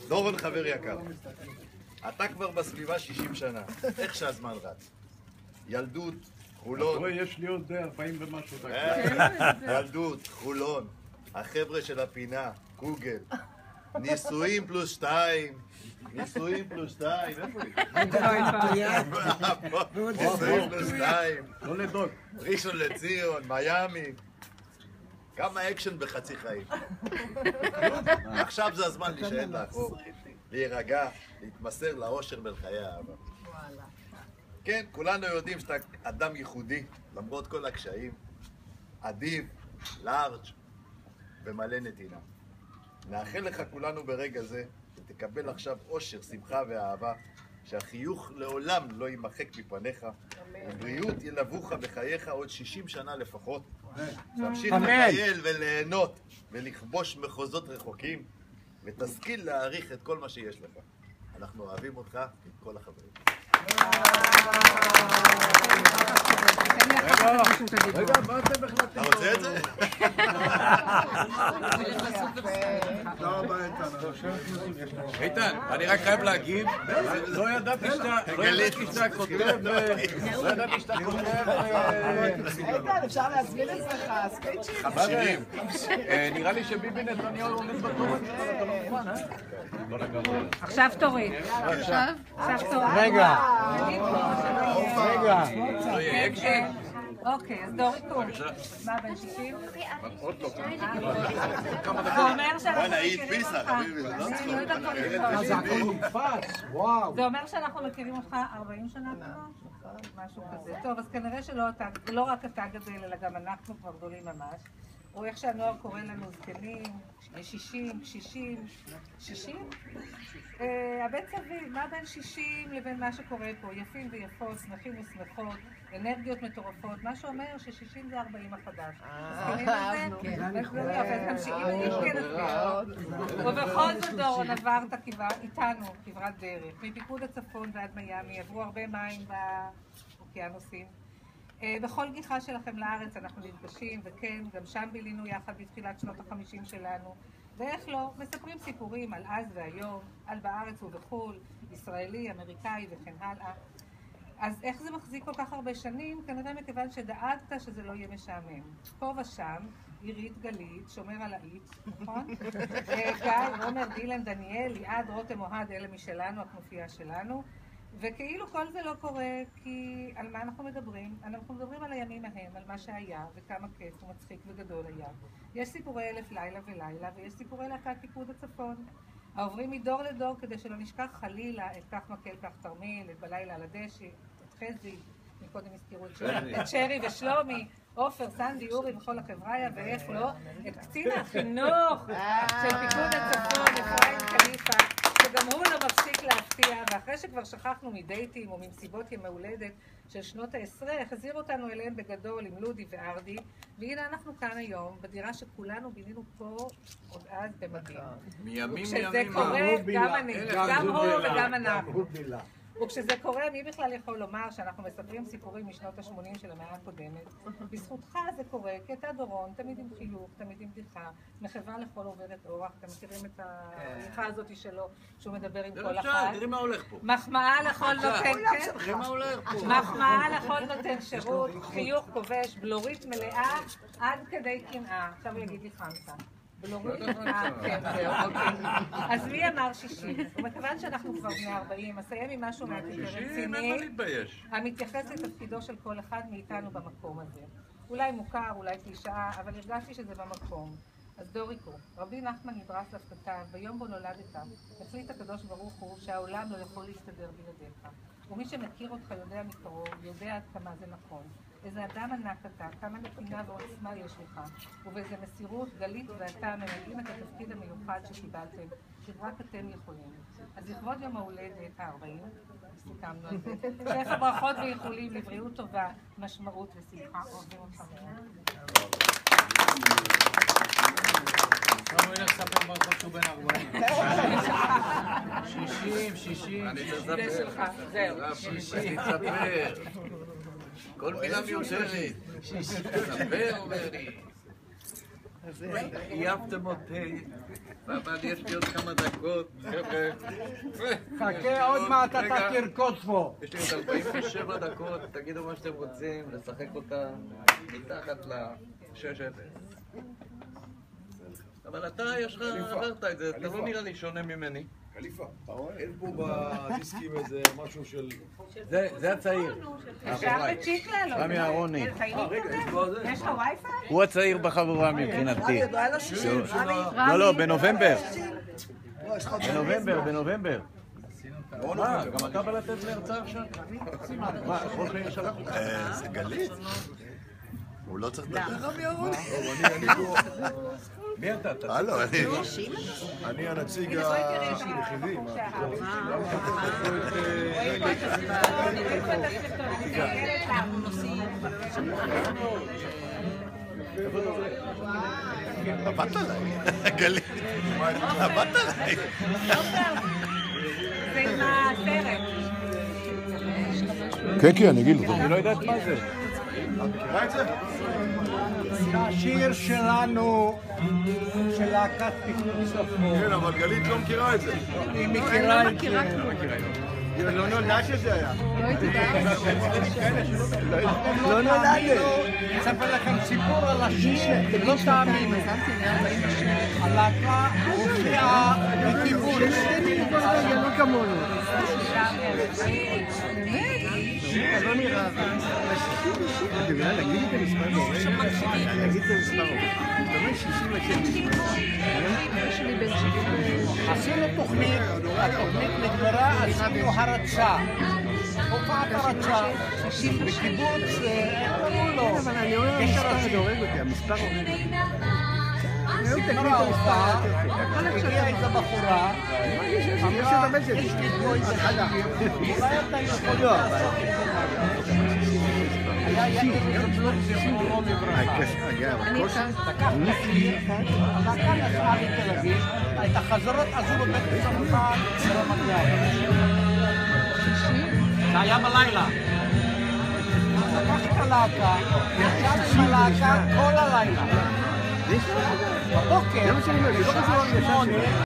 דורון חבר יקר, אתה כבר בסביבה 60 שנה, איך שהזמן רץ? ילדות, חולון. יש לי עוד 40 ומשהו. ילדות, חולון, החבר'ה של הפינה, גוגל, נישואים פלוס 2, נישואים פלוס 2, איפה היא? נישואים פלוס 2, לא לדוד. ראשון לציון, מיאמי, כמה אקשן בחצי חיים. עכשיו זה הזמן להישאר לאחור, להירגע, להתמסר לאושר ולחיי האהבה. כן, כולנו יודעים שאתה אדם ייחודי, למרות כל הקשיים, אדיב, לארג' ומלא נתינה. נאחל לך כולנו ברגע זה, שתקבל עכשיו אושר, שמחה ואהבה, שהחיוך לעולם לא יימחק מפניך, ובריאות ילווך בחייך עוד 60 שנה לפחות. תמשיך לטייל וליהנות ולכבוש מחוזות רחוקים, ותשכיל להעריך את כל מה שיש לך. אנחנו אוהבים אותך עם כל החברים. רגע, מה אתם החלטתם? אתה רוצה את זה? איתן, אני רק חייב להגיב, לא ידעתי שאתה כותב, איתן, אפשר להזמין אצלך סקייצ'ים? חברים, נראה לי שביבי נתניהו עומד בתור אתה לא מוכן, עכשיו תורי. עכשיו תורי. רגע. אוקיי, אז דוריקו. מה, בן 60? עוד לא. זה אומר שאנחנו מכירים אותך 40 שנה כבר? משהו כזה. טוב, אז כנראה שלא רק אתה גדל, אלא גם אנחנו כבר גדולים ממש. או איך שהנוער קורא לנו זקנים, 60, קשישים, 60? הבית סביב, מה בין 60 לבין מה שקורה פה? יפים ויפות, שמחים ושמחות, אנרגיות מטורפות, מה שאומר ש-60 זה 40 החדש. ובכל זאת דורון עברת איתנו כברת דרך, מפיקוד הצפון ועד מיאמי, עברו הרבה מים באוקיינוסים. בכל גיחה שלכם לארץ אנחנו נפגשים, וכן, גם שם בילינו יחד בתחילת שנות ה-50 שלנו. ואיך לא, מספרים סיפורים על אז והיום, על בארץ ובחול, ישראלי, אמריקאי וכן הלאה. אז איך זה מחזיק כל כך הרבה שנים? כנראה מכיוון שדאגת שזה לא יהיה משעמם. פה ושם, עירית גלית, שומר על האית, נכון? גיא, עומר, דילן, דניאל, ליעד, רותם, אוהד, אלה משלנו, הכנופיה שלנו. וכאילו כל זה לא קורה, כי על מה אנחנו מדברים? אנחנו מדברים על הימים ההם, על מה שהיה, וכמה כיף ומצחיק וגדול היה. יש סיפורי אלף לילה ולילה, ויש סיפורי להקת פיקוד הצפון. העוברים מדור לדור כדי שלא נשכח חלילה את כך מקל כך תרמיל, את בלילה על הדשא, את חזי, מקודם הזכירו את שרי ושלומי, עופר, סנדי, אורי וכל החבריה, ואיך לא, את קצין החינוך של פיקוד הצפון, אפרים קליפה, שגם הוא לא מפסיק להפתיע, ואחרי שכבר שכחנו מדייטים או ממסיבות ימי הולדת של שנות ה-10, החזיר אותנו אליהם בגדול עם לודי וארדי, והנה אנחנו כאן היום, בדירה שכולנו בינינו פה עוד אז במדים. מימים וכשזה קורה, גם אני, גם הוא וגם אנחנו. וכשזה קורה, מי בכלל יכול לומר שאנחנו מספרים סיפורים משנות ה-80 של המאה הקודמת? בזכותך זה קורה, כי אתה דורון, תמיד עם חיוך, תמיד עם בדיחה, מחווה לכל עוברת אורח, אתם מכירים את הבדיחה הזאת שלו, שהוא מדבר עם כל אחד. תראי מה הולך פה. מחמאה לכל נותן, תראי מה הולך פה. מחמאה לכל נותן שירות, חיוך כובש, בלורית מלאה, עד כדי קנאה. עכשיו הוא יגיד לי חמסה. בלורית? כן, זהו, אוקיי. אז מי אמר 60? ומכיוון שאנחנו כבר בני 40, אסיים עם משהו מהטיפר רציני, המתייחס לתפקידו של כל אחד מאיתנו במקום הזה. אולי מוכר, אולי קלישאה, אבל הרגשתי שזה במקום. אז דוריקו, רבי נחמן מברסלב כתב, ביום בו נולדת, החליט הקדוש ברוך הוא שהעולם לא יכול להסתדר בלעדיך. ומי שמכיר אותך יודע מקרוב, יודע עד כמה זה נכון. איזה אדם ענק אתה, כמה נתינה ועוצמה יש לך, ובאיזה מסירות גלית ואתה ממלאים את התפקיד המיוחד שקיבלתם, שרק אתם יכולים. אז לכבוד יום ההולדת ה-40, סיכמנו על זה, שפע ברכות ואיחולים לבריאות טובה, משמעות ושמחה, אוהבים אותך מאוד. עכשיו הוא ילך לספר ברכות שהוא בן 40. 60. זה שלך, זהו. 60, תספר. כל מילה מיוחדת. תספר, אומר לי. עייפתם אותי, אבל יש לי עוד כמה דקות, חבר'ה. חכה, עוד מעט אתה תרקוד פה. יש לי עוד 47 דקות, תגידו מה שאתם רוצים, לשחק אותה מתחת ל-6-0. אבל אתה, יש לך, עברת את זה, אתה לא נראה לי שונה ממני. קליפה, אין פה בדיסקים איזה משהו של... זה הצעיר. אפשר בצ'יקלה, לא? רמי אהרוני. יש לך וי-פיי? הוא הצעיר בחבורה מבחינתי. היה לו 60 לא, בנובמבר. בנובמבר. מה, גם אתה בא לתת להרצאה עכשיו? מה, כל חיים שלך? זה גלית. הוא לא צריך לדבר רמי אהרוני. מי אתה? הלו, אני הנציג היחידי. עבדת עליי, גלית. עבדת עליי. זה עם הסרט. כן, אני אגיד לך. אני לא יודעת מה זה. מכירה את זה? השיר שלנו, של להקת פיקוד צפון. כן, אבל גלית לא מכירה את זה. היא מכירה את זה. לא נולדה שזה היה. לא נולדנו. אספר לכם סיפור על השיר, אתם לא תאמינו. הלהקה הופיעה בקיבוץ. לא כמונו. לא נראה. תגיד את המספר. עשינו תוכנית, התוכנית נגמרה, עשינו הרצה. הופעת הרצה בקיבוץ, אבל אני אומר המספר הורג אותי, המספר הורג אותי. נגמרה ההופעה, הגיעה איזה בחורה, אמרה, יש לי פה איזה חלק, אולי אתה יכול לעשות את זה. היה יאיר בלוק זיכרונו לברכה. לקח תקליט, הלהקה נסעה לתל אביב, את החזרות עזו בבית צרפת ברמת גן. זה היה בלילה. לקח את הלהקה, ישב עם הלהקה כל הלילה. בבוקר, בשעה 8